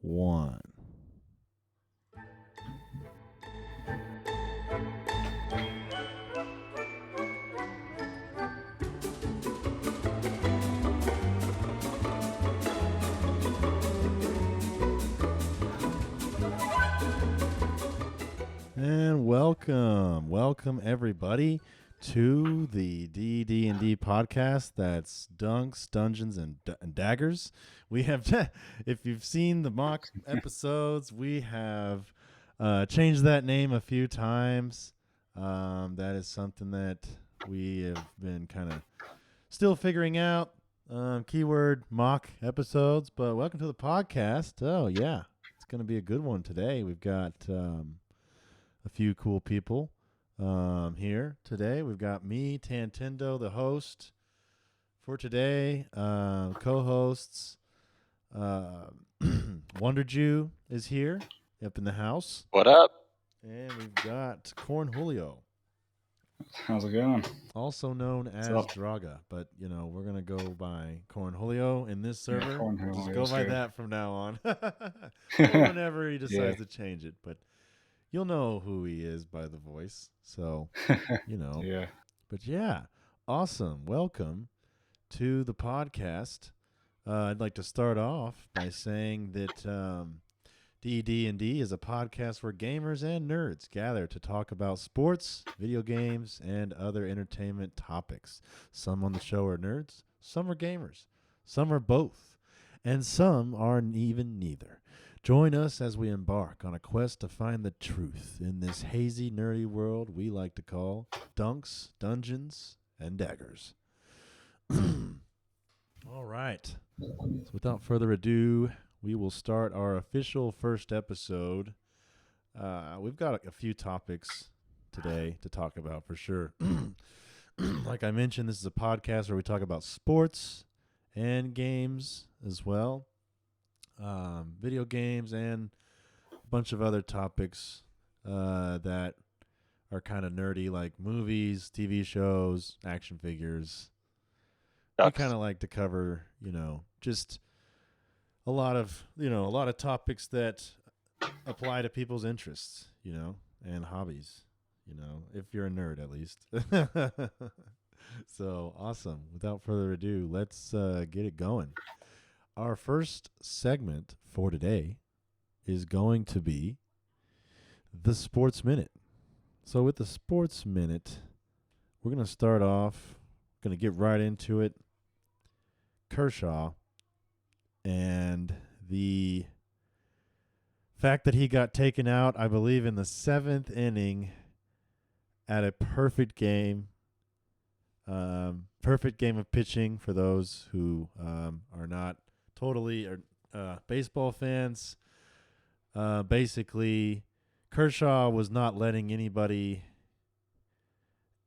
one. And welcome everybody to the D&D podcast. That's Dunks, Dungeons, and Daggers. We have, if you've seen the mock episodes, we have changed that name a few times. That is something that we have been kind of still figuring out. Keyword mock episodes, but welcome to the podcast. Oh yeah, it's going to be a good one today. We've got a few cool people here today. We've got me, Tantendo, the host for today. Co-hosts, Wonder Jew is here up in the house. What up? And we've got Corn Julio, How's it going? also known as Draga, but we're gonna go by Corn Julio in this server. Corn Just Julio's go by good. that from now on, or whenever he decides to change it. But you'll know who he is by the voice, so Yeah. But yeah, awesome. Welcome to the podcast. I'd like to start off by saying that D&D is a podcast where gamers and nerds gather to talk about sports, video games, and other entertainment topics. Some on the show are nerds, some are gamers, some are both, and some are even neither. Join us as we embark on a quest to find the truth in this hazy, nerdy world we like to call Dunks, Dungeons, and Daggers. All right. So without further ado, we will start our official first episode. We've got a few topics today to talk about for sure. Like I mentioned, this is a podcast where we talk about sports and games as well. Video games and a bunch of other topics that are kind of nerdy, like movies, TV shows, action figures. We kind of like to cover, just a lot of topics that apply to people's interests, and hobbies, if you're a nerd at least. So awesome. Without further ado, let's get it going. Our first segment for today is going to be the Sports Minute. So with the Sports Minute, we're going to start off, going to get right into it. Kershaw and the fact that he got taken out, I believe, in the 7th inning at a perfect game. Perfect game of pitching for those who are not totally baseball fans. Basically, Kershaw was not letting anybody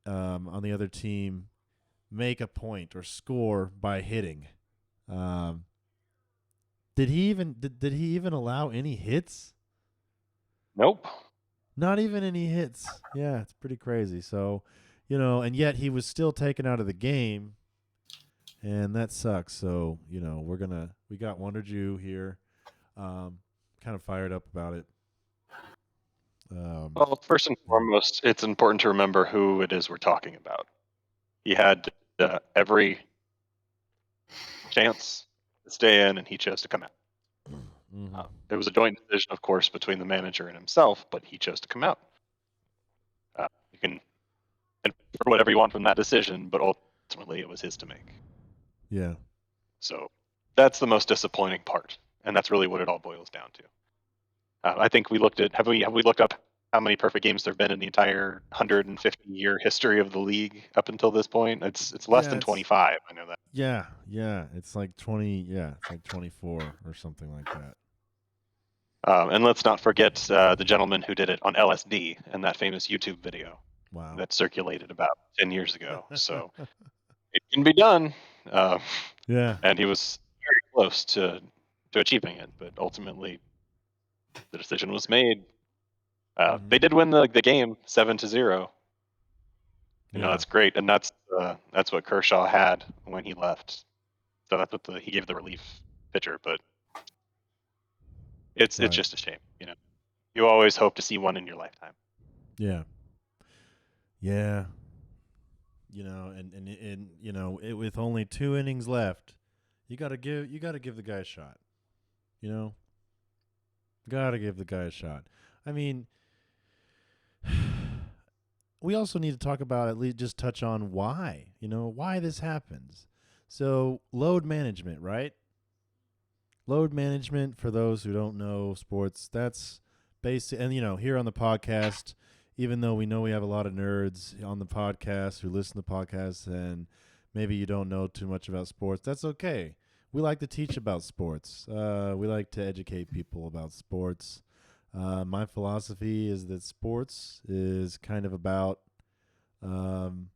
on the other team make a point or score by hitting. Did he even allow any hits? Nope. Not even any hits. Yeah, it's pretty crazy. So, and yet he was still taken out of the game. And that sucks. So, we got Wonder Jew here, kind of fired up about it. Well, first and foremost, it's important to remember who it is we're talking about. He had every chance to stay in, and he chose to come out. Mm-hmm. It was a joint decision, of course, between the manager and himself, but he chose to come out. You can infer whatever you want from that decision, but ultimately it was his to make. Yeah. So that's the most disappointing part, and that's really what it all boils down to. I think we looked at have we looked up how many perfect games there have been in the entire 150-year history of the league up until this point? It's less than 25. I know that. Yeah. It's like 20. Yeah, it's like 24 or something like that. And let's not forget the gentleman who did it on LSD and that famous YouTube video. Wow. That circulated about 10 years ago. So it can be done. Yeah. And he was very close to achieving it, but ultimately the decision was made. They did win the game 7-0. That's great, and that's what Kershaw had when he left. So that's what he gave the relief pitcher. But It's Right. just a shame, You always hope to see one in your lifetime. Yeah. Yeah. And with only 2 innings left, you gotta give the guy a shot. Gotta give the guy a shot. I mean, we also need to talk about, at least just touch on why this happens. So load management, right? Load management, for those who don't know sports, that's basic. And here on the podcast, even though we know we have a lot of nerds on the podcast who listen to podcasts, and maybe you don't know too much about sports, that's okay. We like to teach about sports. We like to educate people about sports. My philosophy is that sports is kind of about, it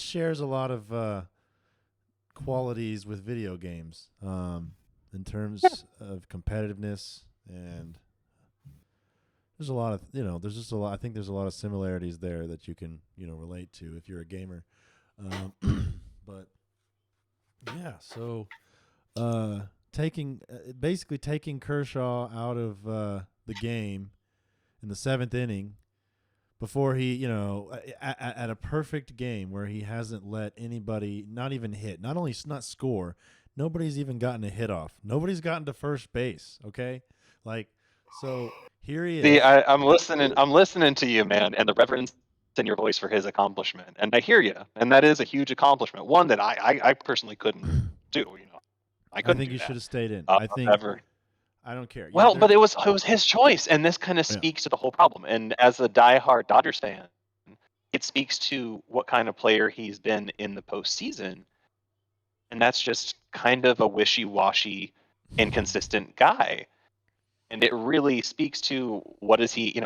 shares a lot of qualities with video games, in terms of competitiveness, and there's a lot of there's just a lot. I think there's a lot of similarities there that you can relate to if you're a gamer. But yeah, so basically taking Kershaw out of the game in the 7th inning, before he, at a perfect game where he hasn't let anybody not even hit, not only not score, nobody's even gotten a hit off. Nobody's gotten to first base, okay? So here he is. See, I'm listening to you, man, and the reverence in your voice for his accomplishment. And I hear you, and that is a huge accomplishment. One that I personally couldn't do, I couldn't think do you that. should have stayed in. I don't care. Well, but it was his choice, and this kind of speaks to the whole problem. And as a diehard Dodgers fan, it speaks to what kind of player he's been in the postseason, and that's just kind of a wishy-washy, inconsistent guy. And it really speaks to what is he?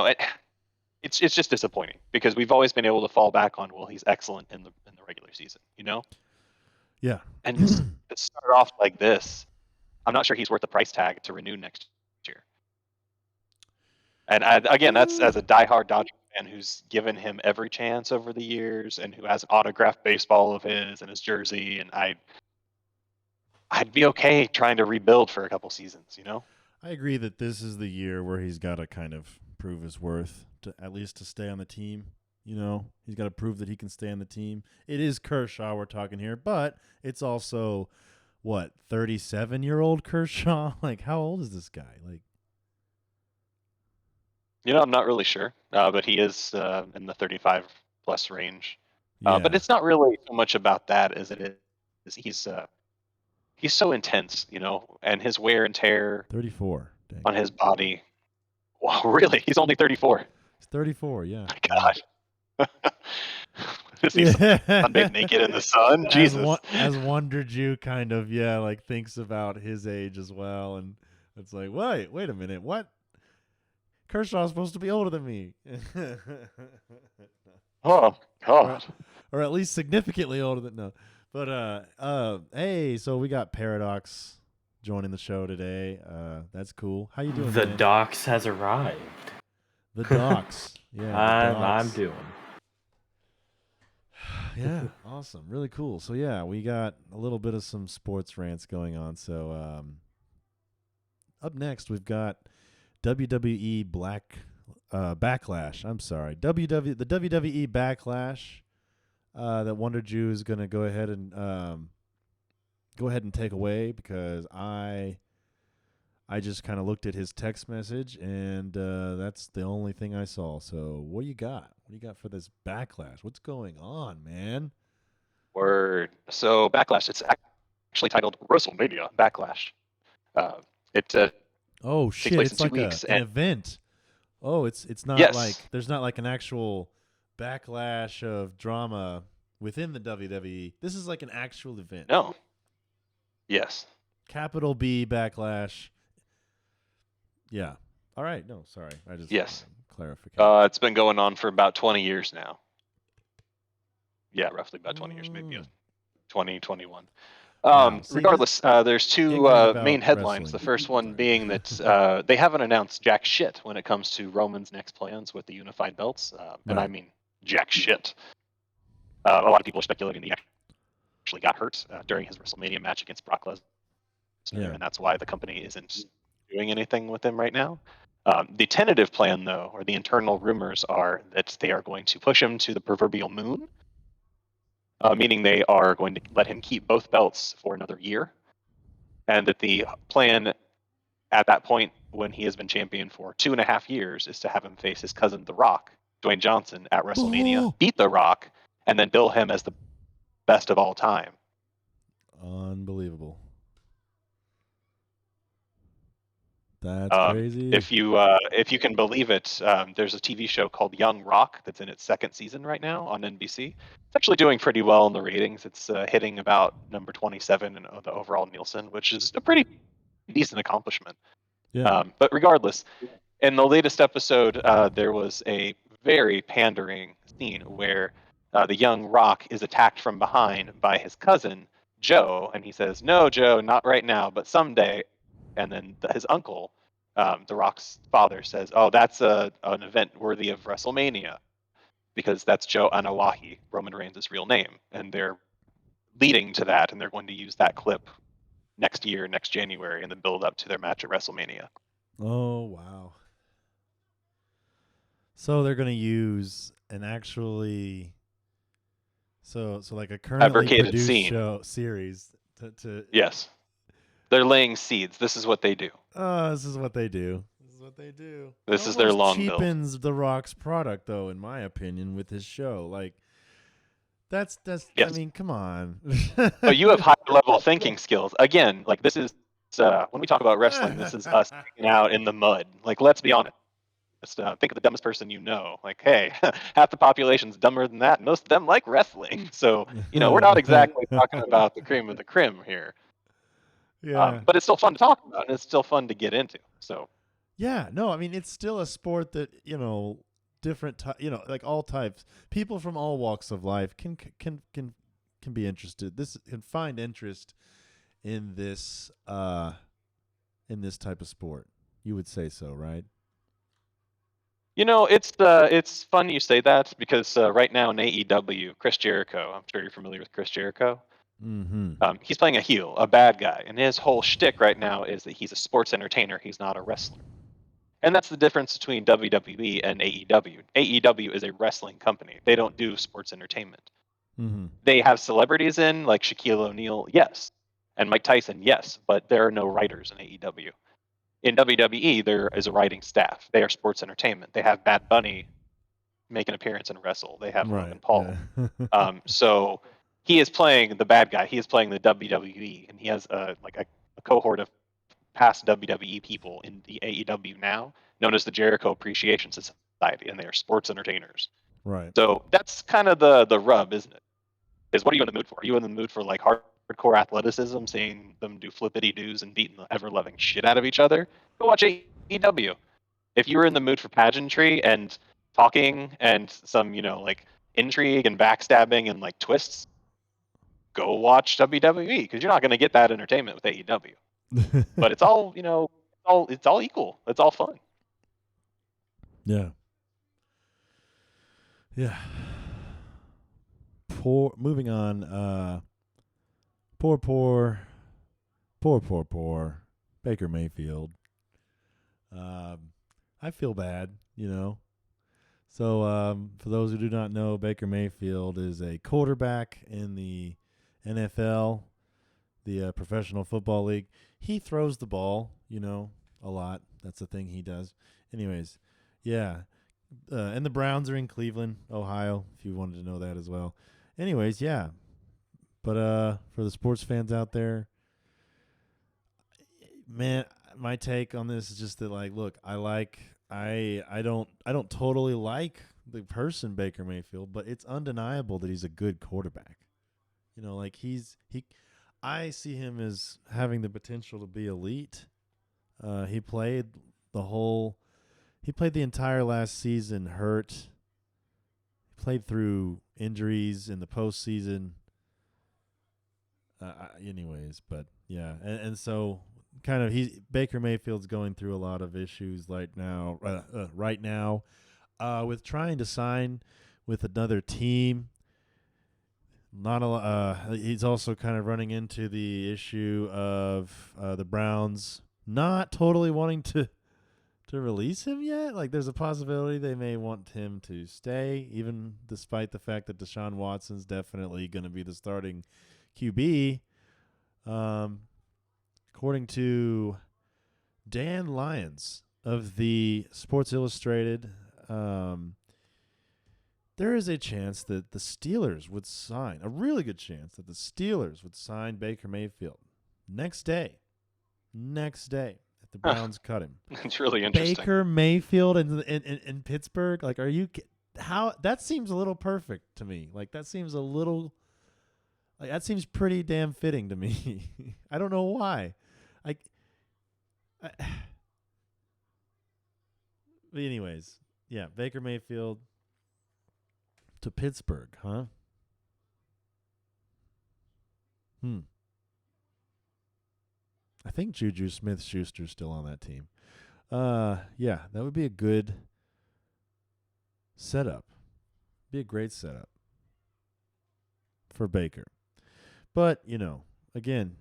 It's just disappointing because we've always been able to fall back on, well, he's excellent in the regular season, Yeah. And to start off like this, I'm not sure he's worth the price tag to renew next year. And again, that's as a diehard Dodger fan who's given him every chance over the years and who has an autographed baseball of his and his jersey. And I'd be okay trying to rebuild for a couple seasons, I agree that this is the year where he's got to kind of prove his worth, at least to stay on the team. He's got to prove that he can stay on the team. It is Kershaw we're talking here, but it's also, 37-year-old Kershaw? How old is this guy? I'm not really sure, but he is in the 35 plus range. Yeah. But it's not really so much about that as it is he's so intense, and his wear and tear 34 on his body. Wow, really? He's only 34. He's 34, yeah. My God. Is he sunbathed naked in the sun? Jesus. As Wonder Jew kind of, thinks about his age as well, and it's like, wait a minute, what? Kershaw's supposed to be older than me. Oh, God. Or at least significantly older than, no. But hey, so we got Paradox joining the show today. That's cool. How you doing? The man? Docs has arrived. The Docs. Yeah. I'm doing. Yeah, awesome. Really cool. So yeah, we got a little bit of some sports rants going on. So up next we've got WWE Backlash. I'm sorry. The WWE Backlash that Wonder Jew is going to go ahead and take away, because I just kind of looked at his text message, and that's the only thing I saw. So what do you got? What do you got for this Backlash? What's going on, man? Word. So Backlash, it's actually titled WrestleMania Backlash. Oh takes shit! place It's in 2 like weeks. an event. Oh, it's not Yes. like there's not like an actual backlash of drama within the WWE. This is like an actual event. No. Yes. Capital B Backlash. Yeah. All right. No, sorry. I just Yes. Clarification. It's been going on for about 20 years now. Yeah, roughly about 20 years, maybe 2021. Wow. See, regardless, there's two ignorant about main headlines. wrestling. The first one Sorry. being that they haven't announced jack shit when it comes to Roman's next plans with the unified belts. And I Right. mean jack shit. A lot of people are speculating he actually got hurt during his WrestleMania match against Brock Yeah. and that's why the company isn't doing anything with him right now. The tentative plan, though, or the internal rumors are that they are going to push him to the proverbial moon, meaning they are going to let him keep both belts for another year, and that the plan at that point, when he has been champion for 2.5 years, is to have him face his cousin, The Rock, Dwayne Johnson, at WrestleMania, Oh. beat The Rock, and then bill him as the best of all time. Unbelievable. That's crazy. If you can believe it, there's a TV show called Young Rock that's in its second season right now on NBC. It's actually doing pretty well in the ratings. It's hitting about number 27 in the overall Nielsen, which is a pretty decent accomplishment. Yeah. But regardless, in the latest episode, there was a very pandering scene where the young Rock is attacked from behind by his cousin, Joe, and he says, "No, Joe, not right now, but someday." And then his uncle, the Rock's father, says, "Oh, that's an event worthy of WrestleMania, because that's Joe Anawahi, Roman Reigns' real name." And they're leading to that, and they're going to use that clip next year, next January, in the build up to their match at WrestleMania. Oh, wow. So they're going to use an actually so like a currently Fabricated produced scene. series to Yes. They're laying seeds. This is what they do. this is what they do. This is what they do. This It is their almost long build. cheapens The Rock's product, though, in my opinion, with his show. Like, that's I Yes. mean, come on. But you have higher level thinking skills. Again, like this is when we talk about wrestling, this is us hanging out in the mud. Like, let's be honest. Think of the dumbest person you know. Like, hey, half the population's dumber than that. Most of them like wrestling. So, we're not exactly talking about the cream of the creme here. Yeah. But it's still fun to talk about, and it's still fun to get into. So, Yeah, no, I mean it's still a sport that different like all types, people from all walks of life can be interested. This can find interest in this type of sport. You would say so, right? it's fun you say that because right now in AEW, Chris Jericho, I'm sure you're familiar with Chris Jericho. Mm-hmm. He's playing a heel, a bad guy, and his whole shtick right now is that he's a sports entertainer. He's not a wrestler. And that's the difference between WWE and AEW. AEW is a wrestling company. They don't do sports entertainment. Mm-hmm. They have celebrities in, like Shaquille O'Neal, yes, and Mike Tyson, yes, but there are no writers in AEW. In WWE, there is a writing staff. They are sports entertainment. They have Bad Bunny make an appearance and wrestle. They have Logan Right. Paul. Yeah. So he is playing the bad guy. He is playing the WWE, and he has a cohort of past WWE people in the AEW now, known as the Jericho Appreciation Society, and they are sports entertainers. Right. So that's kind of the rub, isn't it? Is what are you in the mood for? Are you in the mood for like hardcore athleticism, seeing them do flippity doos and beating the ever loving shit out of each other? Go watch AEW. If you were in the mood for pageantry and talking and some, like intrigue and backstabbing and like twists, go watch WWE because you're not going to get that entertainment with AEW. But it's all, it's all equal. It's all fun. Yeah. Yeah. Moving on. Poor Baker Mayfield. I feel bad, So, for those who do not know, Baker Mayfield is a quarterback in the NFL, the Professional Football League. He throws the ball, a lot. That's the thing he does. Anyways, yeah. And the Browns are in Cleveland, Ohio, if you wanted to know that as well. Anyways, yeah. But for the sports fans out there, man, my take on this is just that, like, look, I don't totally like the person Baker Mayfield, but it's undeniable that he's a good quarterback. Like I see him as having the potential to be elite. He played the entire last season hurt. He played through injuries in the postseason. Anyways, but yeah, and so kind of Baker Mayfield's going through a lot of issues right now, with trying to sign with another team. not a. He's also kind of running into the issue of the Browns not totally wanting to release him yet. Like, there's a possibility they may want him to stay, even despite the fact that Deshaun Watson's definitely going to be the starting QB. According to Dan Lyons of the Sports Illustrated, there is a chance that the Steelers would sign, a really good chance that the Steelers would sign Baker Mayfield next day. If the Browns cut him. It's really interesting. Baker Mayfield in Pittsburgh? Like, are you how that seems a little perfect to me. Like, that seems a little that seems pretty damn fitting to me. I don't know why. But anyways, yeah, Baker Mayfield to Pittsburgh, huh? I think Juju Smith-Schuster's still on that team. Yeah, that would be a good setup. Be a great setup for Baker. But, again,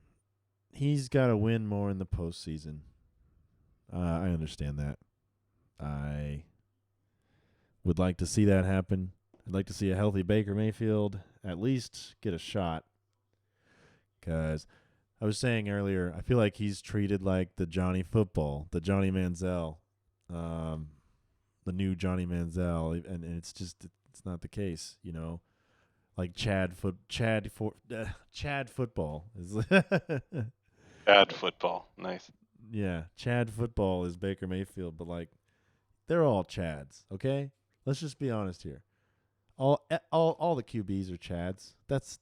he's got to win more in the postseason. I understand that. I would like to see that happen. I'd like to see a healthy Baker Mayfield at least get a shot. Because I was saying earlier, I feel like he's treated like the Johnny Football, the Johnny Manziel, the new Johnny Manziel, and it's not the case, Like Chad Football is. Chad Football, nice. Yeah, Chad Football is Baker Mayfield, but like, they're all Chads. Okay, let's just be honest here. All the QBs are Chads. That's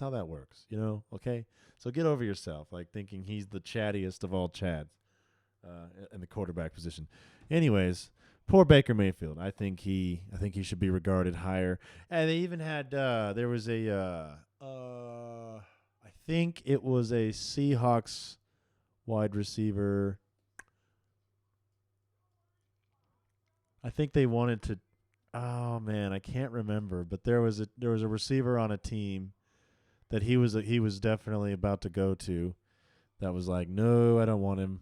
how that works, Okay, so get over yourself, like thinking he's the chattiest of all Chads in the quarterback position. Anyways, poor Baker Mayfield. I think he should be regarded higher. And they even had there was a I think it was a Seahawks wide receiver. I think they wanted to. Oh man, I can't remember, but there was a receiver on a team that he was definitely about to go to. That was like, no, I don't want him.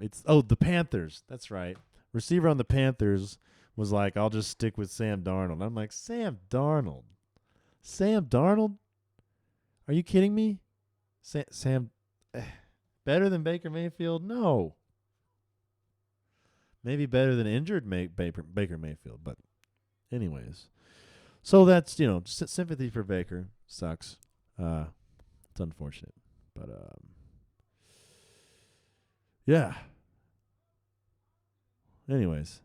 It's the Panthers. That's right. Receiver on the Panthers was like, I'll just stick with Sam Darnold. I'm like, Sam Darnold? Are you kidding me? Sam better than Baker Mayfield? No. Maybe better than injured Baker Mayfield, but anyways. So that's, sympathy for Baker. Sucks. It's unfortunate. But yeah. Anyways.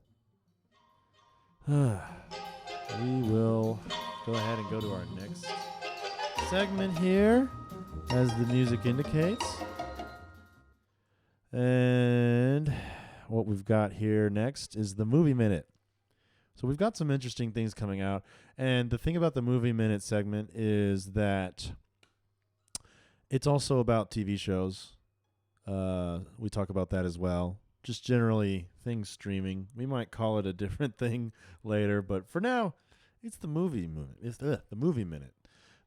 We will go ahead and go to our next segment here, as the music indicates. And what we've got here next is the Movie Minute. So we've got some interesting things coming out. And the thing about the Movie Minute segment is that it's also about TV shows. We talk about that as well. Just generally things streaming. We might call it a different thing later, but for now, it's the Movie Minute. It's the Movie Minute.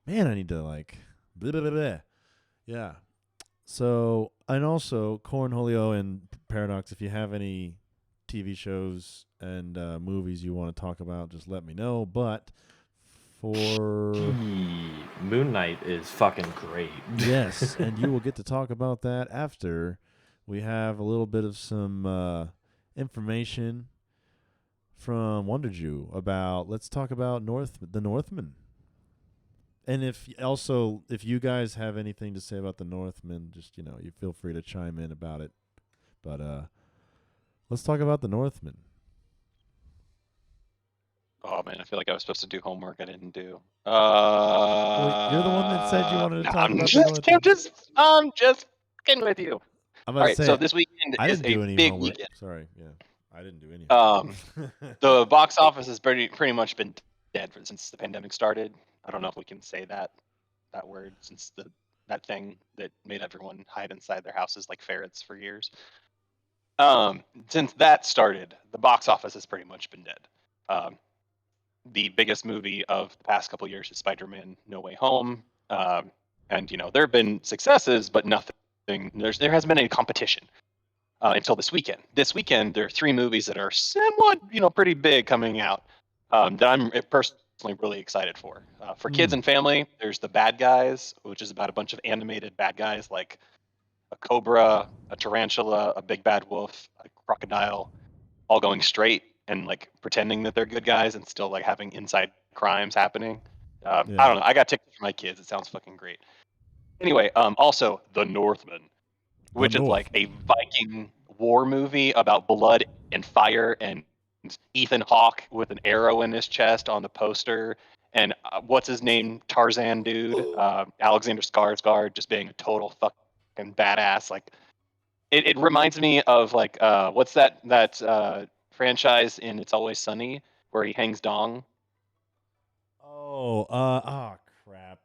Man, I need to blah, blah, blah, blah. Yeah. So, and also, Cornholio and Paradox, if you have any TV shows and movies you want to talk about, just let me know. But for Moon Knight is fucking great. Yes, and you will get to talk about that after we have a little bit of some information from Wonder Jew about. Let's talk about the Northmen. And if you guys have anything to say about the Northmen, just you feel free to chime in about it. But let's talk about the Northmen. Oh man, I feel like I was supposed to do homework I didn't do. Well, you're the one that said you wanted to talk about the Northmen. I'm just kidding with you. I'm All about right, to say, so this weekend I is didn't do a any big homework. weekend. Sorry, yeah, I didn't do any. The box office has pretty much been dead since the pandemic started. I don't know if we can say that word, since that thing that made everyone hide inside their houses like ferrets for years. Since that started, the box office has pretty much been dead. the biggest movie of the past couple years is Spider-Man: No Way Home, and there have been successes, but nothing. There hasn't been any competition until this weekend. This weekend, there are 3 movies that are somewhat, pretty big coming out that I'm personally really excited for. For kids and family, there's The Bad Guys, which is about a bunch of animated bad guys like a cobra, a tarantula, a big bad wolf, a crocodile, all going straight and like pretending that they're good guys and still like having inside crimes happening. I don't know. I got tickets for my kids. It sounds fucking great. Anyway, also The Northmen, which is like a Viking war movie about blood and fire and Ethan Hawke with an arrow in his chest on the poster. And what's his name? Tarzan dude, Alexander Skarsgård, just being a total fucking badass. Like it reminds me of like what's that franchise in It's Always Sunny where he hangs dong. Crap.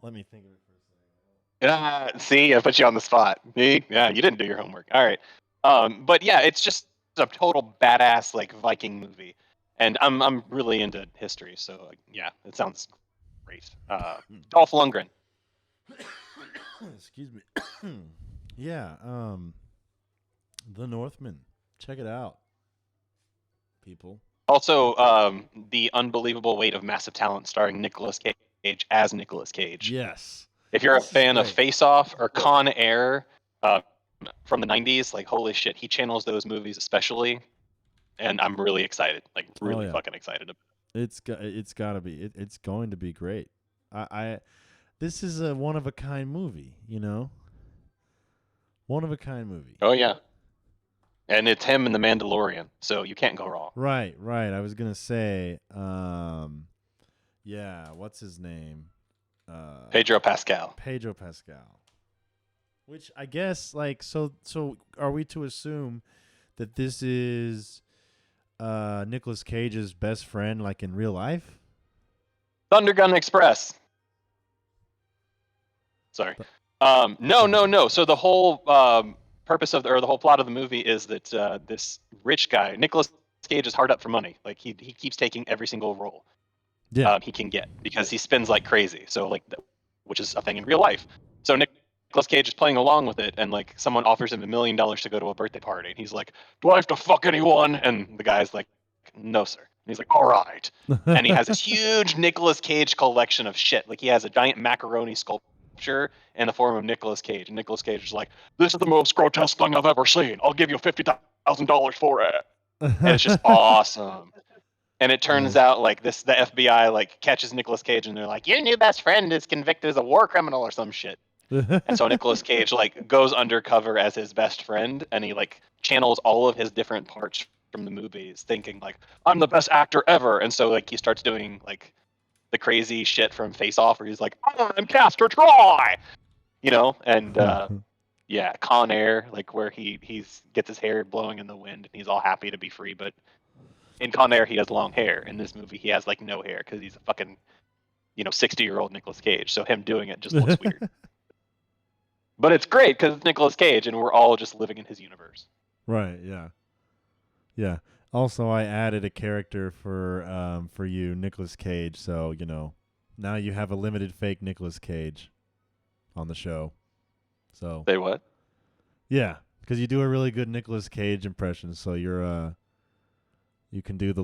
Let me think of it for a second. See, I put you on the spot. See? Yeah, you didn't do your homework. All right. But yeah, it's just a total badass like Viking movie, and I'm really into history, so yeah, it sounds great. Dolph Lundgren. Excuse me. Yeah. The Northmen. Check it out, people. Also, The Unbelievable Weight of Massive Talent, starring Nicolas Cage as Nicolas Cage. Yes. If you're a fan of Face Off or Con Air from the 90s, like holy shit, he channels those movies especially, and I'm really excited, like really fucking excited. It's gotta be. It's going to be great. This is a one of a kind movie, One of a kind movie. Oh yeah. And it's him and the Mandalorian, so you can't go wrong. Right. I was gonna say, yeah, what's his name? Pedro Pascal. Which I guess, like, so are we to assume that this is Nicolas Cage's best friend, like in real life? Thunder Gun Express. Sorry. No. So the whole purpose of the whole plot of the movie is that this rich guy, Nicolas Cage, is hard up for money. Like he keeps taking every single role he can get because he spends like crazy. So like, which is a thing in real life. So Nicolas Cage is playing along with it, and like someone offers him $1 million to go to a birthday party, and he's like, "Do I have to fuck anyone?" And the guy's like, "No, sir." And he's like, "All right." And he has this huge Nicolas Cage collection of shit. Like he has a giant macaroni sculpture in the form of Nicolas Cage, and Nicolas Cage is like, "This is the most grotesque thing I've ever seen. I'll give you $50,000 for it." And it's just awesome. And it turns out like the FBI like catches Nicolas Cage, and they're like, "Your new best friend is convicted as a war criminal or some shit." And so Nicolas Cage like goes undercover as his best friend, and he like channels all of his different parts from the movies, thinking like, "I'm the best actor ever." And so like he starts doing like the crazy shit from Face Off, where he's like, "I'm Castor Troy," and yeah, Con Air, like where he gets his hair blowing in the wind and he's all happy to be free, but in Con Air he has long hair. In this movie he has like no hair because he's a fucking 60-year-old Nicolas Cage, so him doing it just looks weird. But it's great because it's Nicolas Cage and we're all just living in his universe. Right, yeah. Also, I added a character for you, Nicolas Cage, so now you have a limited fake Nicolas Cage on the show. So Say what? Yeah, because you do a really good Nicolas Cage impression, so you're you can do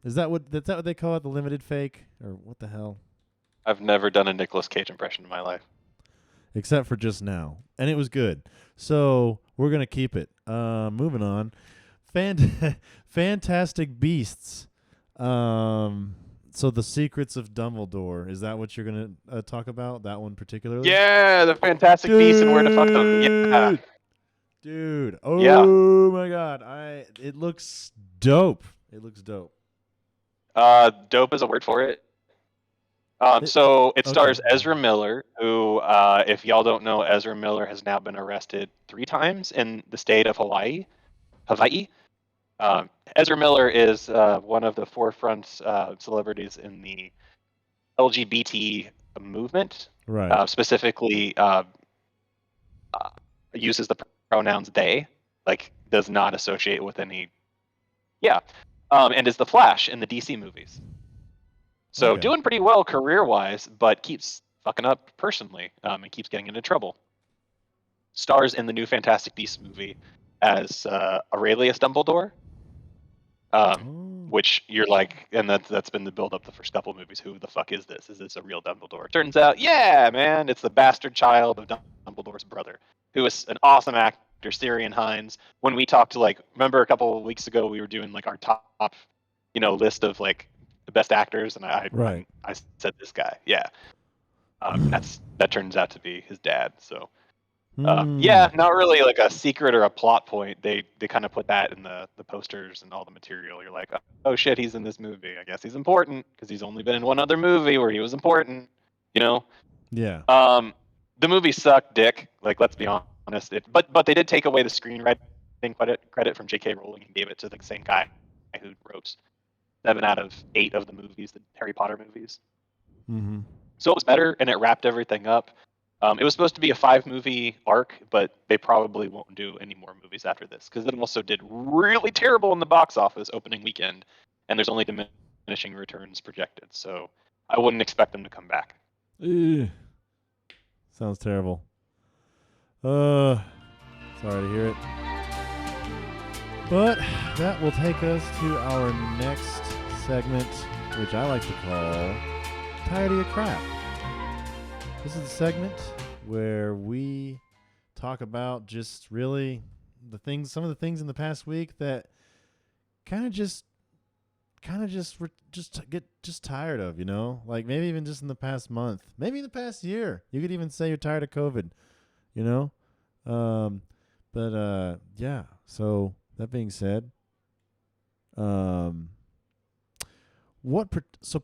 Is that what they call it, the limited fake, or what the hell? I've never done a Nicolas Cage impression in my life. Except for just now, and it was good. So we're gonna keep it. Moving on. Fantastic Beasts. So the Secrets of Dumbledore. Is that what you're gonna talk about? That one particularly? Yeah, the Fantastic Beasts and Where to Fuck Them. Yeah. Dude. Oh my God. It looks dope. Dope is a word for it. So it stars Ezra Miller, who, if y'all don't know, Ezra Miller has now been arrested 3 times in the state of Hawaii. Ezra Miller is one of the forefront celebrities in the LGBT movement. Right. Specifically, uses the pronouns they, like does not associate with any. Yeah. and is the Flash in the DC movies. So Okay. doing pretty well career-wise, but keeps fucking up personally, and keeps getting into trouble. Stars in the new Fantastic Beasts movie as Aurelius Dumbledore, Oh. which you're like, and that's been the build-up the first couple of movies. Who the fuck is this? Is this a real Dumbledore? Turns out, yeah, man, it's the bastard child of Dumbledore's brother, who is an awesome actor, Syrian Hines. When we talked to, like, remember a couple of weeks ago, we were doing like our top, list of like the best actors, and I said this guy, yeah. That turns out to be his dad. So yeah, not really like a secret or a plot point. They kind of put that in the posters and all the material. You're like, oh shit, he's in this movie. I guess he's important because he's only been in one other movie where he was important. Yeah. The movie sucked dick. Like, let's be honest. But they did take away the screenwriting credit from J.K. Rowling and gave it to the same guy who wrote 7 out of 8 of the movies, the Harry Potter movies. Mm-hmm. So it was better, and it wrapped everything up. It was supposed to be a 5-movie arc, but they probably won't do any more movies after this because it also did really terrible in the box office opening weekend, and there's only diminishing returns projected. So I wouldn't expect them to come back. Sounds terrible. Sorry to hear it. But that will take us to our next segment, which I like to call Tired of Your Crap. This is the segment where we talk about just really some of the things in the past week that kind of just get tired of, like maybe even just in the past month, maybe in the past year. You could even say you're tired of COVID, yeah. So that being said,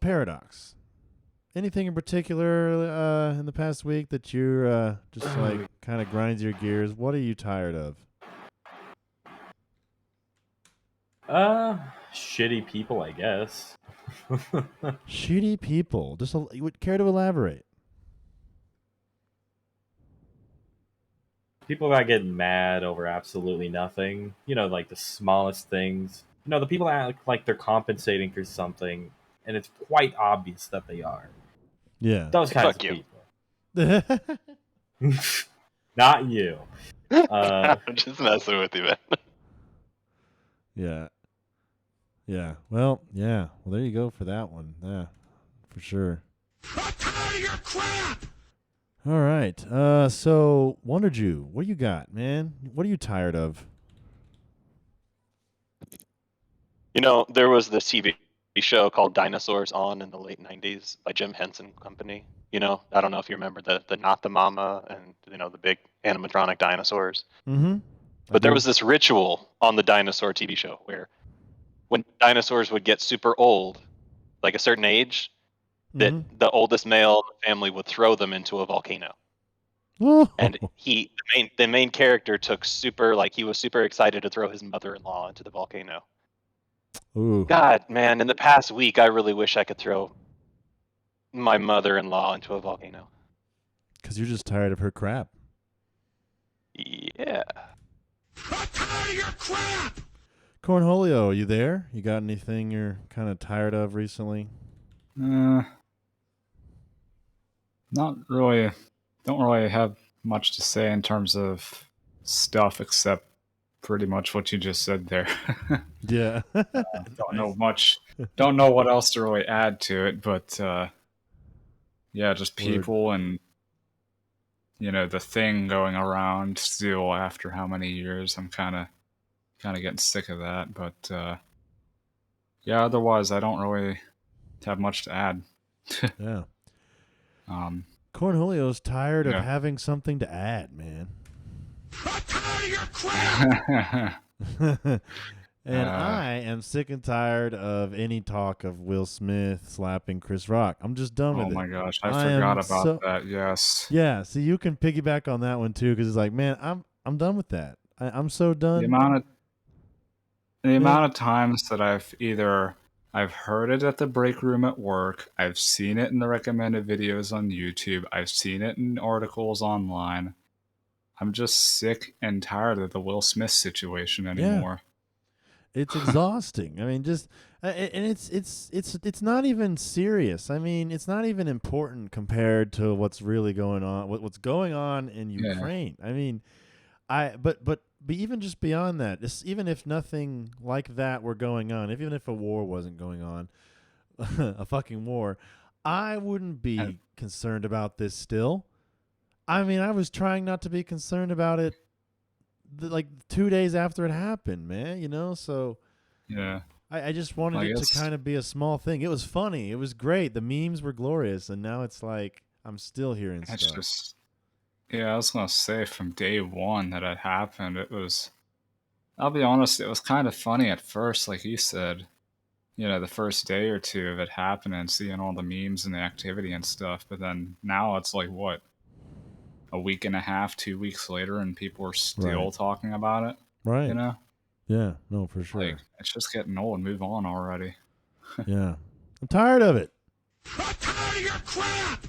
Paradox. Anything in particular in the past week that you're just like kind of grinds your gears? What are you tired of? Shitty people, I guess. Shitty people. You would care to elaborate? People that get mad over absolutely nothing. Like the smallest things. The people that act like they're compensating for something, and it's quite obvious that they are. Yeah. Those kinds of people. Not you. I'm just messing with you, man. Yeah. Yeah. Well, yeah. Well, there you go for that one. Yeah, for sure. I'm tired of your crap! All right. So, Wonder Jew, what you got, man? What are you tired of? There was this TV show called Dinosaurs on in the late 90s by Jim Henson Company. I don't know if you remember the Not the Mama and, the big animatronic dinosaurs. Mm-hmm. But there was this ritual on the dinosaur TV show where when dinosaurs would get super old, like a certain age, that the oldest male in the family would throw them into a volcano. And the main character he was super excited to throw his mother-in-law into the volcano. Ooh. God, man, in the past week, I really wish I could throw my mother-in-law into a volcano. Because you're just tired of her crap. Yeah. I'm tired of your crap! Cornholio, are you there? You got anything you're kind of tired of recently? Not really. Don't really have much to say in terms of stuff except pretty much what you just said there. Yeah. Don't know much. Don't know what else to really add to it, but yeah, just people and the thing going around still after how many years. I'm kind of getting sick of that, but yeah, otherwise I don't really have much to add. Yeah. Cornholio's tired of Yeah. having something to add, man. I'm tired of your crap! And I am sick and tired of any talk of Will Smith slapping Chris Rock. I'm just done with it. Oh my gosh, I forgot about that. Yes. Yeah, so you can piggyback on that one too, because it's like, man, I'm done with that. I'm so done. The amount of times that I've heard it at the break room at work, I've seen it in the recommended videos on YouTube, I've seen it in articles online. I'm just sick and tired of the Will Smith situation anymore. It's exhausting. I mean, just and it's not even serious. I mean, it's not even important compared to what's really going on. What's going on in Yeah. Ukraine? I mean, but even just beyond that, even if nothing like that were going on, even if a war wasn't going on, a fucking war, I wouldn't be concerned about this still. I mean, I was trying not to be concerned about it like 2 days after it happened, man, so Yeah. I just wanted I it to guess kind of be a small thing. It was funny. It was great. The memes were glorious. And now it's like I'm still hearing it's stuff. just, yeah, I was going to say from day one that it happened, I'll be honest, it was kind of funny at first, like you said, the first day or two of it happening, seeing all the memes and the activity and stuff. But then now it's like, what, a week and a half, 2 weeks later, and people are still Right. talking about it, Right. you know? Yeah. No, for sure. Like, it's just getting old. Move on already. Yeah. I'm tired of it. I'm tired of your crap!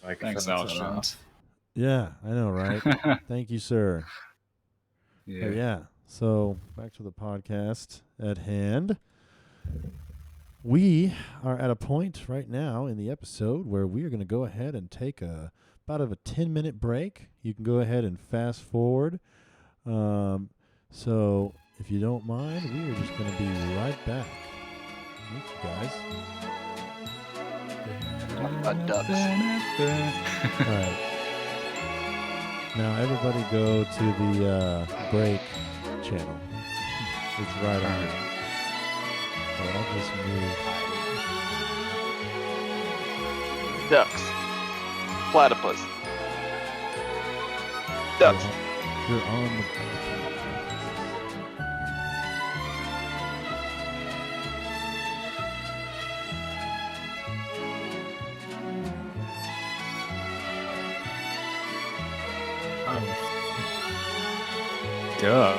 Thanks, Microphone's Alshon. Yeah, I know, right? Thank you, sir. Yeah. But yeah. So back to the podcast at hand. We are at a point right now in the episode where we are going to go ahead and take about a 10-minute break. You can go ahead and fast forward. So if you don't mind, we are just going to be right back. Meet you guys. Ducks. All right. Now everybody go to the break channel. It's right on. So I'll just move. Ducks. Platypus. Ducks. You're on the. Duh.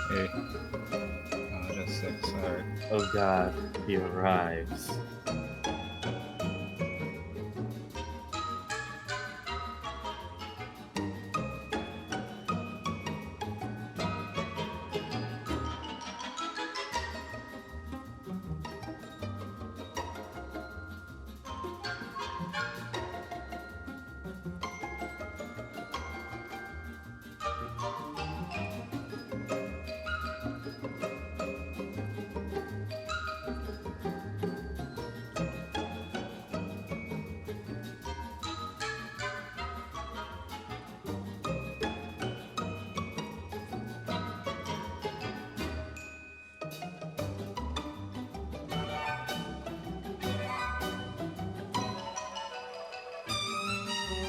Hey. Oh, just 6. Alright. Oh God, he arrives.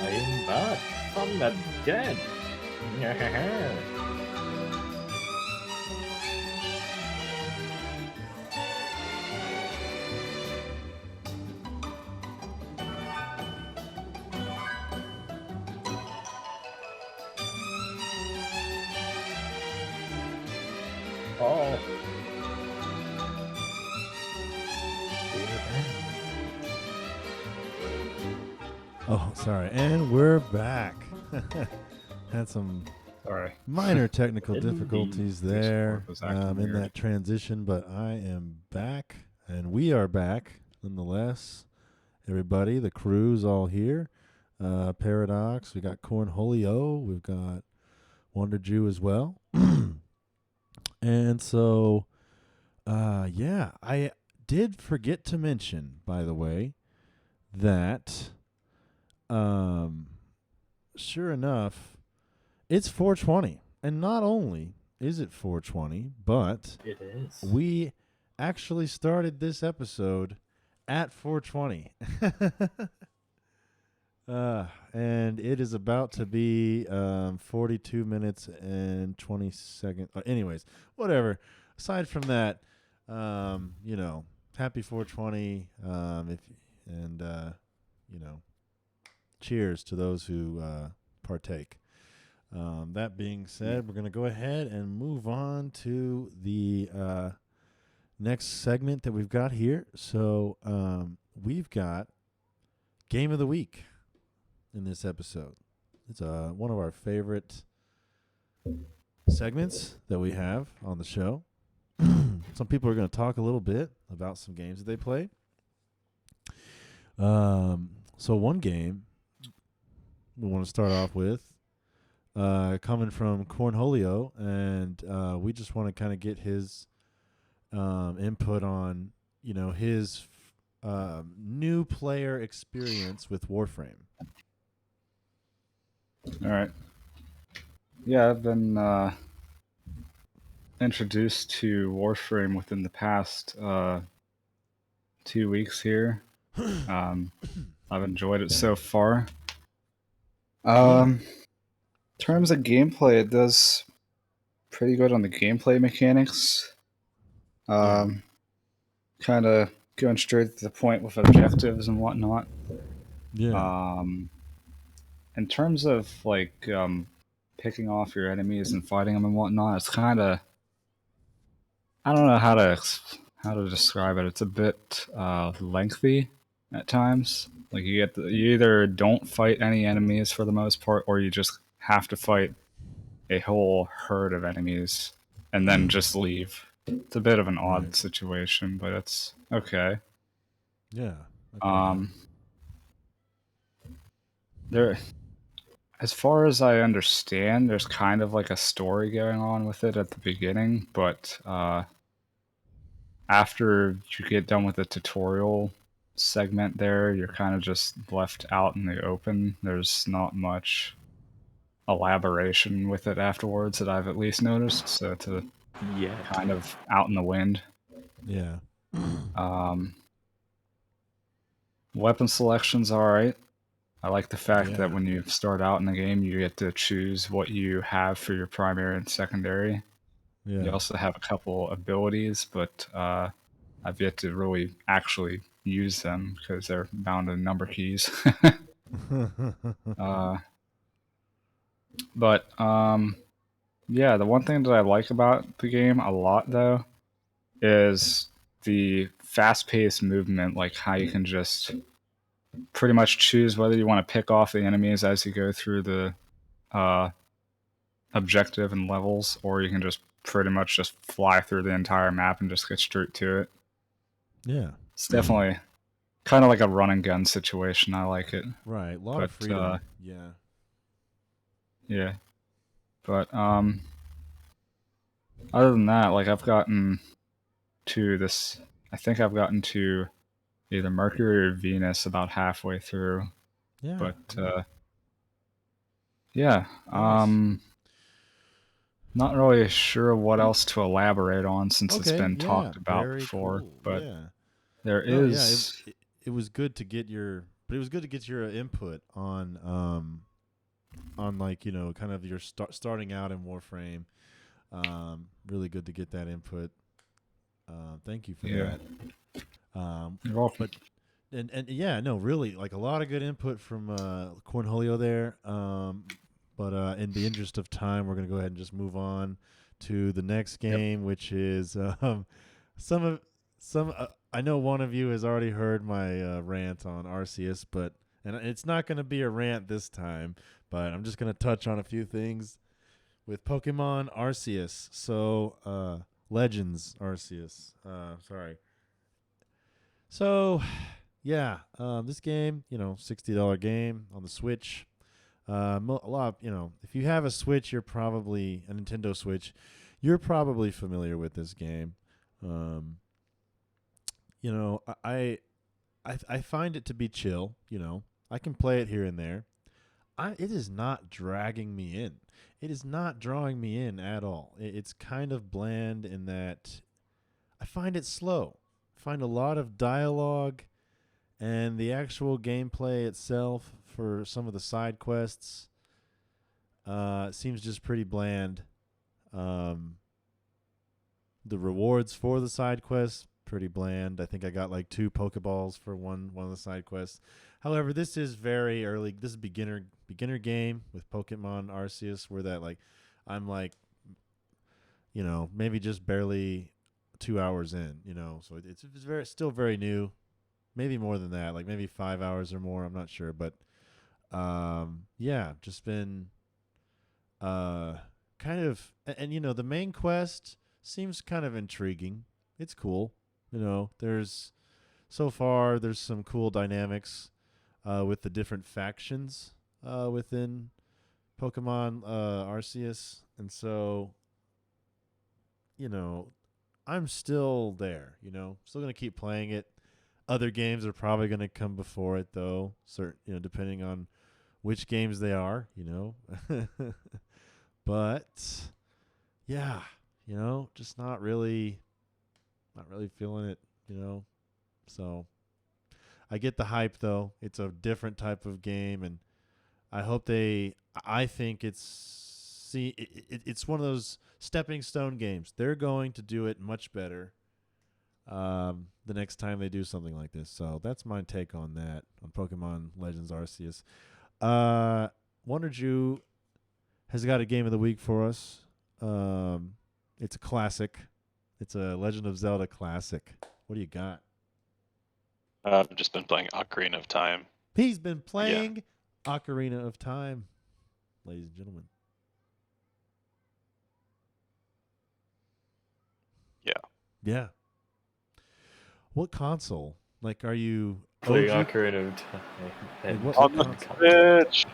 I am back from the dead. Oh. Oh, sorry. And we're back. Had some Sorry. minor technical Indeed. difficulties there was acting in weird. that transition, but I am back, and we are back nonetheless. Everybody, the crew's all here. Paradox, we got Cornholio, we've got Wonder Jew as well. And so, yeah, I did forget to mention, by the way, that sure enough, it's 420. And not only is it 420, but It is. we actually started this episode at 420. And it is about to be 42 minutes and 20 seconds. Anyways, whatever. Aside from that, you know, happy 420. You know, cheers to those who partake. That being said, we're going to go ahead and move on to the next segment that we've got here. So we've got Game of the Week in this episode. It's one of our favorite segments that we have on the show. Some people are going to talk a little bit about some games that they play. So one game we want to start off with coming from Cornholio, and we just want to kind of get his input on his new player experience with Warframe. All right. Yeah, I've been introduced to Warframe within the past 2 weeks here. I've enjoyed it so far. In terms of gameplay, it does pretty good on the gameplay mechanics. Kind of going straight to the point with objectives and whatnot. Yeah. In terms of like picking off your enemies and fighting them and whatnot, it's kind of, I don't know how to describe it. It's a bit lengthy at times. Like you either don't fight any enemies for the most part, or you just have to fight a whole herd of enemies and then just leave. It's a bit of an odd Right. situation, but it's okay. Yeah. Okay. There, as far as I understand, there's kind of like a story going on with it at the beginning, but after you get done with the tutorial segment there, you're kind of just left out in the open. There's not much elaboration with it afterwards that I've at least noticed, so it's kind of out in the wind. Yeah. Weapon selection's alright. I like the fact that when you start out in the game, you get to choose what you have for your primary and secondary. Yeah. You also have a couple abilities, but I've yet to really actually use them because they're bound in number keys. But yeah, the one thing that I like about the game a lot, though, is the fast-paced movement, like how you can just pretty much choose whether you want to pick off the enemies as you go through the objective and levels, or you can just pretty much just fly through the entire map and just get straight to it. Yeah. It's definitely kind of like a run and gun situation. I like it. Right. A lot of freedom. Yeah. Yeah. But other than that, like I've gotten to this, I think I've gotten to either Mercury or Venus about halfway through. Yeah. But yeah, Nice. not really sure what else to elaborate on since it's been talked about very before. cool. But Yeah. there No, is. yeah, it was good to get your, but it was good to get your input on like kind of your starting out in Warframe. Really good to get that input. Thank you for that. You're welcome. But and yeah, no, really, like a lot of good input from Cornholio there. But in the interest of time, we're gonna go ahead and just move on to the next game, which is some. I know one of you has already heard my rant on Arceus, and it's not gonna be a rant this time. But I'm just gonna touch on a few things with Pokemon Arceus. So Legends Arceus. Sorry. So, yeah, this game, $60 game on the Switch. A lot, if you have a Switch, you're probably a Nintendo Switch. You're probably familiar with this game. I find it to be chill. I can play it here and there. It is not dragging me in. It is not drawing me in at all. It's kind of bland in that I find it slow. Find a lot of dialogue, and the actual gameplay itself for some of the side quests seems just pretty bland. The rewards for the side quests pretty bland. I think I got like 2 Pokeballs for one of the side quests. However, this is very early. This is beginner game with Pokemon Arceus, where that I'm maybe just barely 2 hours in, so it's still very new, maybe more than that, like maybe 5 hours or more. I'm not sure, but yeah, just been kind of, and the main quest seems kind of intriguing. It's cool, there's some cool dynamics with the different factions within Pokemon Arceus, and so I'm still there. Still gonna keep playing it. Other games are probably gonna come before it, though. Depending on which games they are. But yeah, just not really feeling it. So I get the hype, though. It's a different type of game, and I think it's one of those stepping stone games. They're going to do it much better the next time they do something like this. So that's my take on that, on Pokemon Legends Arceus. Wonder Jew has got a game of the week for us. It's a classic. It's a Legend of Zelda classic. What do you got? I've just been playing Ocarina of Time. He's been playing Ocarina of Time, ladies and gentlemen. Yeah. What console? Like, are you Play OG? Ocarina of Time. Like, On the Switch.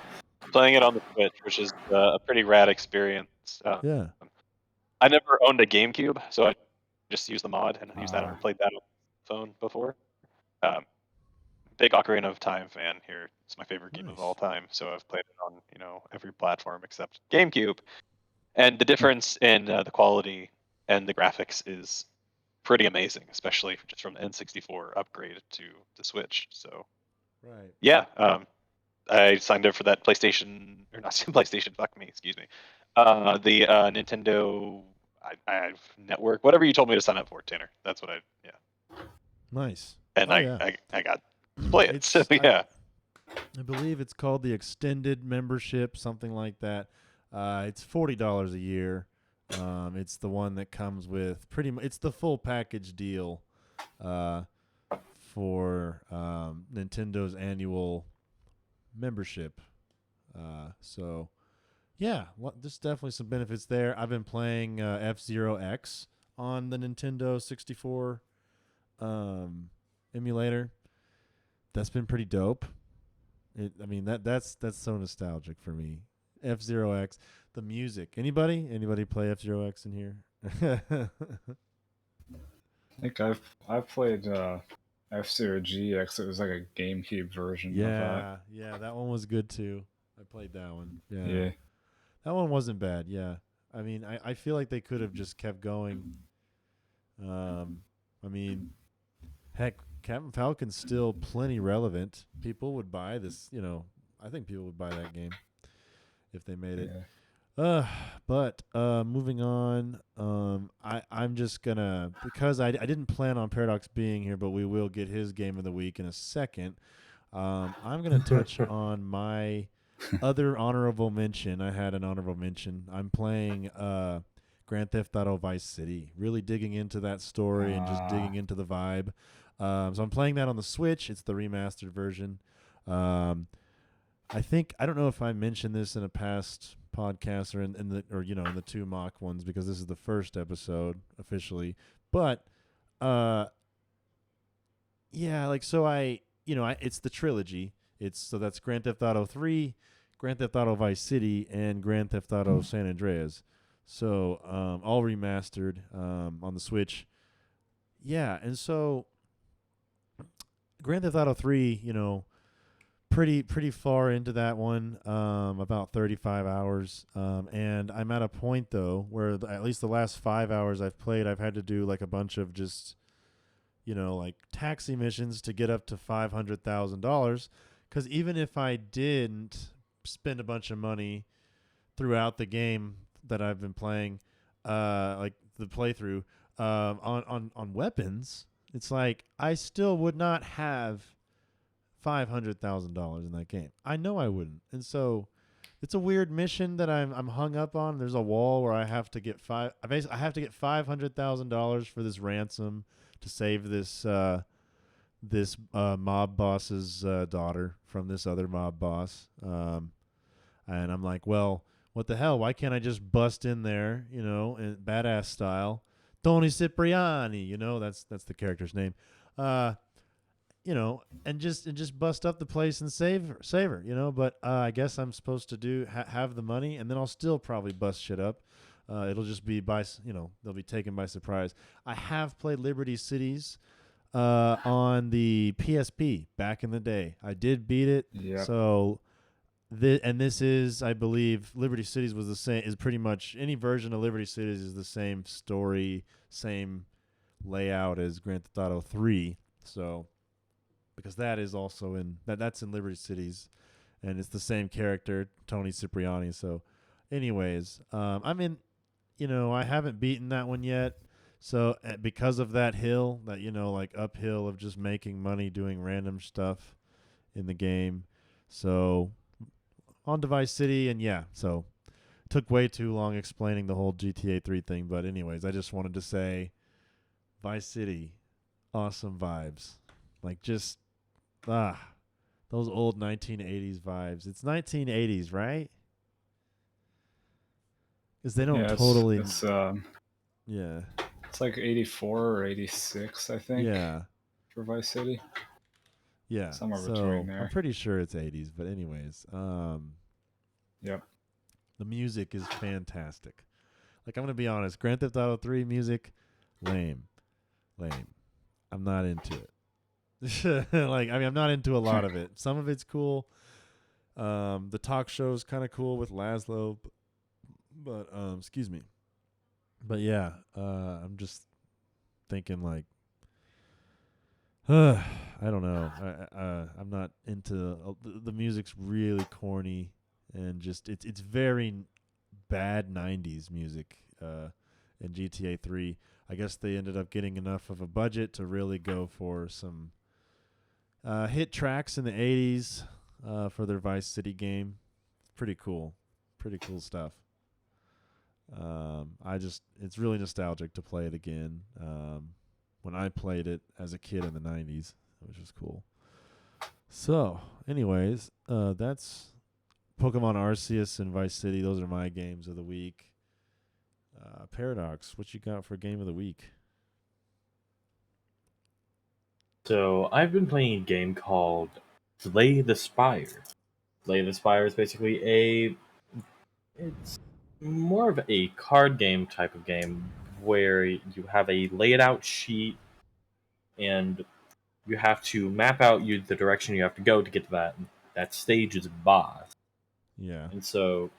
Playing it on the Switch, which is a pretty rad experience. Yeah. I never owned a GameCube, so I just used the mod and used that and played that on the phone before. Big Ocarina of Time fan here. It's my favorite game of all time, so I've played it on every platform except GameCube. And the difference in the quality and the graphics is pretty amazing, especially just from the N64 upgrade to the Switch. So Right. yeah, I signed up for that PlayStation, or not PlayStation, fuck me, excuse me. The Nintendo I've network, whatever you told me to sign up for, Tanner. That's what Nice. and Oh, I, yeah. I got to play it. So yeah. I believe it's called the extended membership, something like that. It's $40 a year. It's the one that comes with it's the full package deal for Nintendo's annual membership. So yeah, there's definitely some benefits there. I've been playing F-Zero X on the Nintendo 64 emulator. That's been pretty dope. That's so nostalgic for me. F-Zero X, the music. Anybody play F-Zero X in here? I think I've played F-Zero GX. It was like a GameCube version of that. Yeah, that one was good too. I played that one. Yeah. That one wasn't bad. Yeah, I feel like they could have just kept going. Heck, Captain Falcon's still plenty relevant. People would buy this. I think people would buy that game if they made it. But moving on, I'm just gonna, because I didn't plan on Paradox being here, but we will get his game of the week in a second. I'm gonna touch on my other honorable mention. I had an honorable mention. I'm playing Grand Theft Auto Vice City, really digging into that story and just digging into the vibe. So I'm playing that on the Switch. It's the remastered version. I don't know if I mentioned this in a past podcast or in the two mock ones, because this is the first episode officially. But it's the trilogy. That's Grand Theft Auto 3, Grand Theft Auto Vice City, and Grand Theft Auto San Andreas. So all remastered on the Switch. Yeah, and so Grand Theft Auto 3, pretty far into that one, about 35 hours. And I'm at a point, though, where at least the last 5 hours I've played, I've had to do like a bunch of just, like taxi missions to get up to $500,000. Because even if I didn't spend a bunch of money throughout the game that I've been playing, like the playthrough, on weapons, it's like I still would not have $500,000 in that game. I know I wouldn't. And so it's a weird mission that I'm hung up on. There's a wall where I have to get $500,000 for this ransom to save this mob boss's daughter from this other mob boss. And I'm like, well, what the hell? Why can't I just bust in there, in badass style? Tony Cipriani, that's the character's name. And just bust up the place and save her, But I guess I'm supposed to have the money, and then I'll still probably bust shit up. It'll just be they'll be taken by surprise. I have played Liberty Cities on the PSP back in the day. I did beat it. Yep. So this is, I believe, Liberty Cities was the same. Is pretty much any version of Liberty Cities is the same story, same layout as Grand Theft Auto 3. So because that is also that's in Liberty Cities, and it's the same character, Tony Cipriani. So, anyways, I'm in. I haven't beaten that one yet. So because of that hill, that like uphill of just making money doing random stuff in the game. So on to Vice City, and so took way too long explaining the whole GTA 3 thing. But anyways, I just wanted to say Vice City, awesome vibes. Like just those old 1980s vibes. It's 1980s, right? Because they don't totally. It's yeah. It's like 84 or 86, I think. Yeah. For Vice City. Yeah. Somewhere so between there. I'm pretty sure it's 80s, but anyways, Yep. the music is fantastic. Like I'm gonna be honest, Grand Theft Auto 3 music, lame. I'm not into it. I'm not into a lot of it. Some of it's cool. The talk show's kind of cool with Laszlo, but excuse me. But yeah, I'm just thinking like, I don't know. I'm not into the music's really corny and just it's very bad 90s music in GTA 3. I guess they ended up getting enough of a budget to really go for some hit tracks in the 80s for their Vice City game. Pretty cool stuff. It's really nostalgic to play it again. When I played it as a kid in the 90s, which was cool. So, anyways, that's Pokemon Arceus and Vice City. Those are my games of the week. Paradox, what you got for game of the week? So I've been playing a game called Slay the Spire. Slay the Spire is basically it's more of a card game type of game where you have a laid out sheet and you have to map out the direction you have to go to get to that stage's boss. Yeah. And so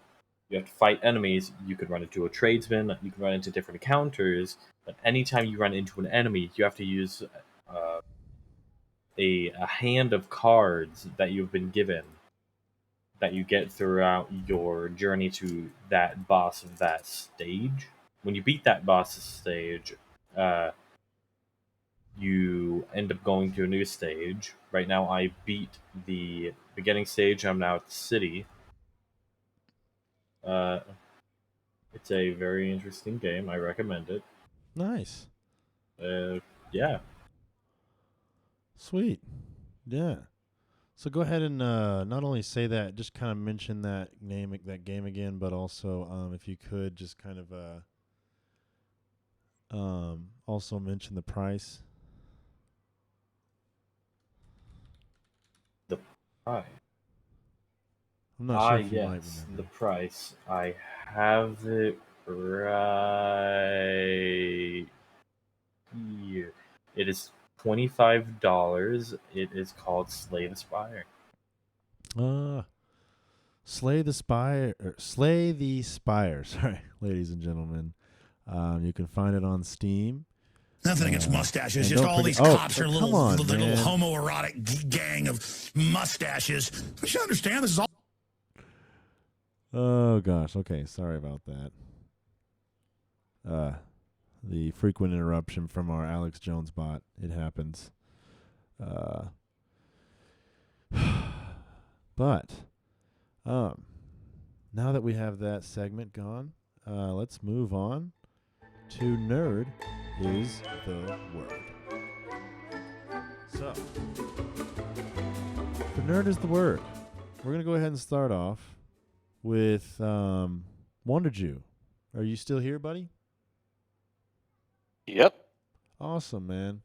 you have to fight enemies. You could run into a tradesman. You can run into different encounters. But anytime you run into an enemy, you have to use a hand of cards that you've been given that you get throughout your journey to that boss of that stage. When you beat that boss's stage, you end up going to a new stage. Right now, I beat the beginning stage. I'm now at the city. It's a very interesting game. I recommend it. Nice. Yeah. Sweet. Yeah. So go ahead and not only say that, just kind of mention that game again, but also if you could just kind of also mention the price. The price. I'm not sure if you might Yes, remember. the price. I have it right here. It is $25. It is called Slay the Spire. Slay the Spire. Slay the Spire. Sorry, ladies and gentlemen. You can find it on Steam. Nothing against mustaches. and Just don't all forget- these cops are come little on, little man. homoerotic gang of mustaches. You should understand this is all. Oh gosh. Okay. Sorry about that. The frequent interruption from our Alex Jones bot. It happens. But now that we have that segment gone, let's move on to Nerd is the Word. So, for Nerd is the Word, we're going to go ahead and start off with Wonder Jew. Are you still here, buddy? Yep. Awesome, man.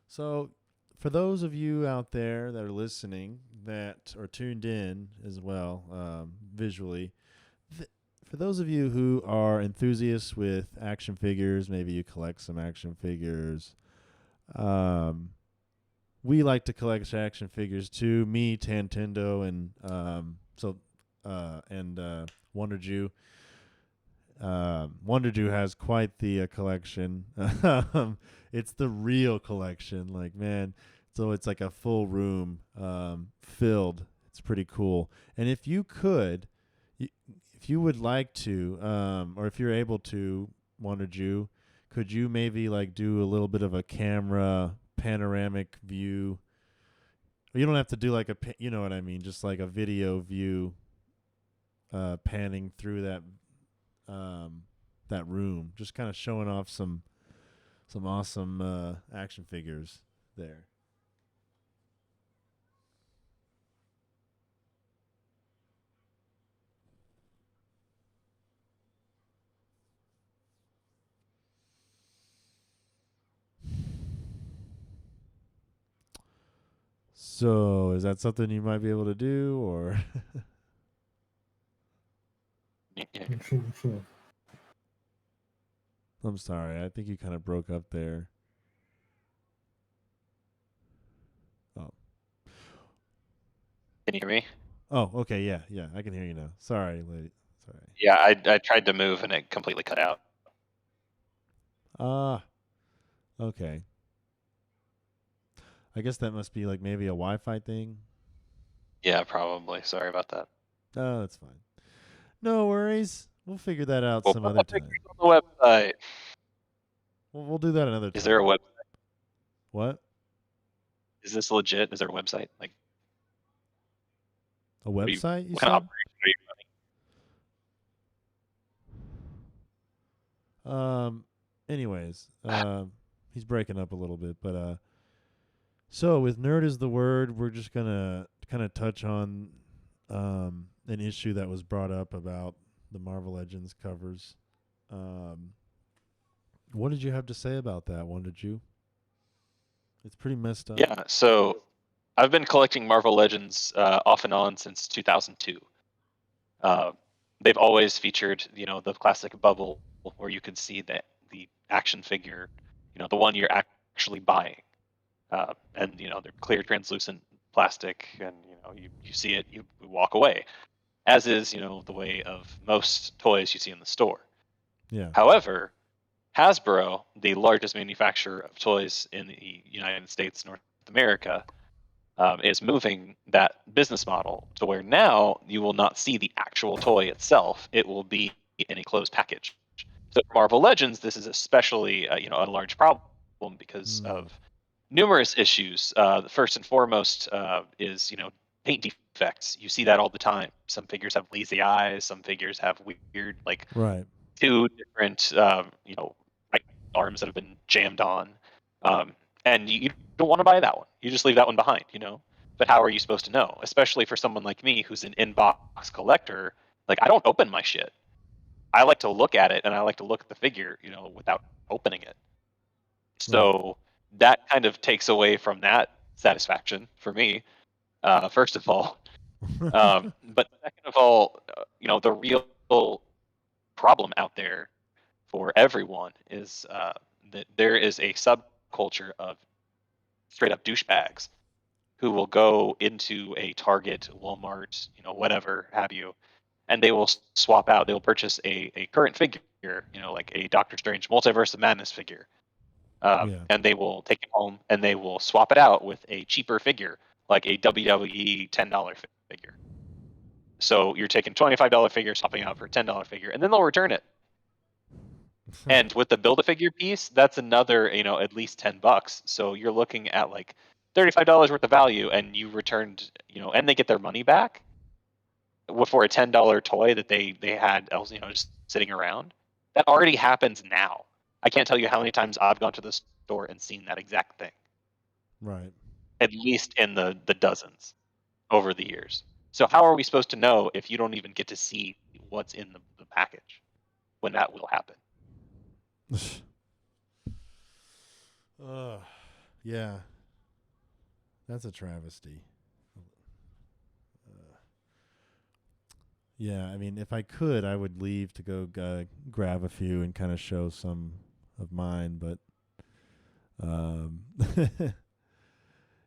So, for those of you out there that are listening that are tuned in as well visually, for those of you who are enthusiasts with action figures, maybe you collect some action figures. We like to collect action figures too. Me, Tantendo, and Wonder Jew. Wonder Jew has quite the collection. It's the real collection, like, man. So it's like a full room filled. It's pretty cool. And if you could, if you would like to, or if you're able to, Wonder Jew, could you maybe like do a little bit of a camera panoramic view? You don't have to do like you know what I mean, just like a video view, panning through that room, just kind of showing off some awesome action figures there. So, is that something you might be able to do, or? Yeah. I'm sorry, I think you kind of broke up there. Oh. Can you hear me? Oh, okay, yeah, I can hear you now. Sorry, lady. Sorry. Yeah, I tried to move and it completely cut out. Ah, okay. I guess that must be like maybe a Wi-Fi thing. Yeah, probably. Sorry about that. Oh, that's fine. No worries. We'll figure that out Well, some put other the time. pictures on the website. We'll do that another time. Is there a web? What? Is this legit? Is there a website? Like A website, you what kind of said? operation are you running? Anyways, he's breaking up a little bit, but so with nerd is the word, we're just gonna kind of touch on an issue that was brought up about the Marvel Legends covers. What did you have to say about that one? Did you? It's pretty messed up. Yeah, so I've been collecting Marvel Legends off and on since 2002. They've always featured, the classic bubble where you can see the action figure, the one you're actually buying, and they're clear, translucent plastic, and you see it, you walk away, as is the way of most toys you see in the store. Yeah. However, Hasbro, the largest manufacturer of toys in the United States, North America, is moving that business model to where now you will not see the actual toy itself; it will be in a closed package. So for Marvel Legends, this is especially a large problem because of numerous issues. The first and foremost is paint defects. You see that all the time. Some figures have lazy eyes. Some figures have weird like Right. two different like arms that have been jammed on, and you don't want to buy that one. You just leave that one behind. But how are you supposed to know? Especially for someone like me who's an in-box collector. Like I don't open my shit. I like to look at it and I like to look at the figure, without opening it. So that kind of takes away from that satisfaction for me. First of all, but second of all, the real problem out there for everyone is that there is a subculture of straight up douchebags who will go into a Target, Walmart, whatever have you, and they will swap out. They'll purchase a current figure, like a Doctor Strange Multiverse of Madness figure, and they will take it home and they will swap it out with a cheaper figure, like a WWE $10 figure. So you're taking $25 figure, swapping out for a $10 figure, and then they'll return it. And with the build a figure piece, that's another, at least $10. So you're looking at like $35 worth of value, and you returned, and they get their money back for a $10 toy that they had else, just sitting around. That already happens now. I can't tell you how many times I've gone to the store and seen that exact thing. Right. At least in the dozens over the years. So how are we supposed to know if you don't even get to see what's in the package when that will happen? Yeah. That's a travesty. Yeah, I mean, if I could, I would leave to go grab a few and kind of show some of mine, but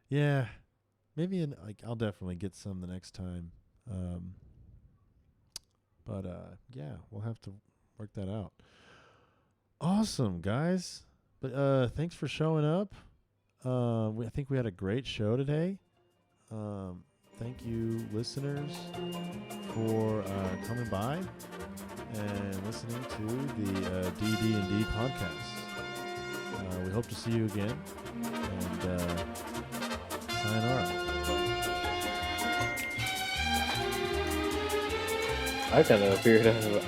yeah, maybe I'll definitely get some the next time. But yeah, we'll have to work that out. Awesome, guys. But thanks for showing up. I think we had a great show today. Thank you, listeners, for coming by and listening to the DD&D podcast. We hope to see you again. And sayonara. I kind of figured out